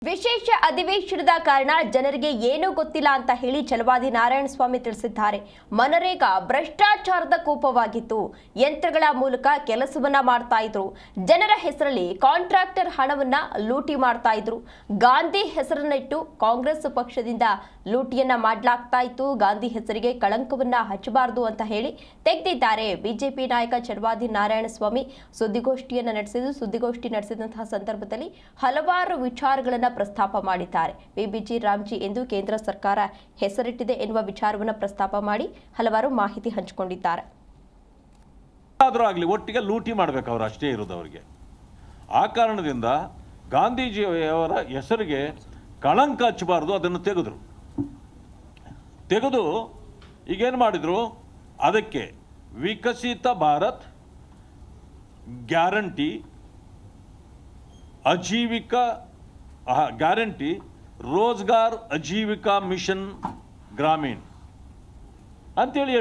ವಿಶೇಷ ಅಧಿವೇಶನದ ಕಾರಣ ಜನರಿಗೆ ಏನೂ ಗೊತ್ತಿಲ್ಲ ಅಂತ ಹೇಳಿ ಛಲವಾದಿ ನಾರಾಯಣಸ್ವಾಮಿ ತಿಳಿಸಿದ್ದಾರೆ. ಮನರೇಗಾ ಭ್ರಷ್ಟಾಚಾರದ ಕೂಪವಾಗಿತ್ತು. ಯಂತ್ರಗಳ ಮೂಲಕ ಕೆಲಸವನ್ನ ಮಾಡ್ತಾ ಇದ್ರು. ಜನರ ಹೆಸರಲ್ಲಿ ಕಾಂಟ್ರಾಕ್ಟರ್ ಹಣವನ್ನ ಲೂಟಿ ಮಾಡ್ತಾ ಇದ್ರು. ಗಾಂಧಿ ಹೆಸರನ್ನಿಟ್ಟು ಕಾಂಗ್ರೆಸ್ ಪಕ್ಷದಿಂದ ಲೂಟಿಯನ್ನ ಮಾಡಲಾಗ್ತಾ ಇತ್ತು. ಗಾಂಧಿ ಹೆಸರಿಗೆ ಕಳಂಕವನ್ನ ಹಚ್ಚಬಾರದು ಅಂತ ಹೇಳಿ ತೆಗೆದಿದ್ದಾರೆ. ಬಿಜೆಪಿ ನಾಯಕ ಛಲವಾದಿ ನಾರಾಯಣಸ್ವಾಮಿ ಸುದ್ದಿಗೋಷ್ಠಿ ನಡೆಸಿದಂತಹ ಸಂದರ್ಭದಲ್ಲಿ ಹಲವಾರು ವಿಚಾರಗಳನ್ನ ಪ್ರಸ್ತಾಪ ಮಾಡಿದ್ದಾರೆ. ಬಿಬಿಜಿ ರಾಮ್ಜಿ ಎಂದು ಕೇಂದ್ರ ಸರ್ಕಾರ ಹೆಸರಿಟ್ಟಿದೆ ಎನ್ನುವ ವಿಚಾರವನ್ನು ಪ್ರಸ್ತಾಪ ಮಾಡಿ ಹಲವಾರು ಮಾಹಿತಿ ಹಂಚಿಕೊಂಡಿದ್ದಾರೆ. ಒಟ್ಟಿಗೆ ಲೂಟಿ ಮಾಡಬೇಕು, ಅವರು ಅಷ್ಟೇ ಇರೋದು ಅವರಿಗೆ. ಆ ಕಾರಣದಿಂದ ಗಾಂಧೀಜಿಯವರ ಹೆಸರಿಗೆ ಕಳಂಕ ಹಚ್ಚಬಾರ್ದು, ಅದನ್ನು ತೆಗೆದು ಈಗೇನು ಮಾಡಿದ್ರು, ಅದಕ್ಕೆ Viksit Bharat guarantee, Ajeevika guarantee, Rozgar Ajeevika mission Gramin ಅಂತೇಳಿ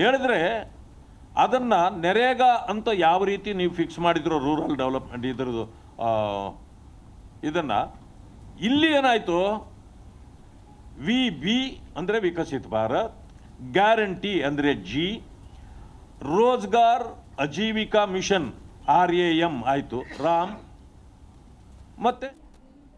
ಹೇಳಿದ್ರೆ ಅದನ್ನು ನರೇಗಾ ಅಂತ ಯಾವ ರೀತಿ ನೀವು ಫಿಕ್ಸ್ ಮಾಡಿದ್ರು ರೂರಲ್ ಡೆವಲಪ್ಮೆಂಟ್ ಇದರದು ಇದನ್ನು ಇಲ್ಲಿ ಏನಾಯಿತು, VB ಅಂದರೆ ವಿಕಸಿತ ಭಾರತ್, ಗ್ಯಾರಂಟಿ ಅಂದರೆ G, Rozgar Ajeevika mission RAM ಆಯಿತು, ರಾಮ್, ಮತ್ತೆ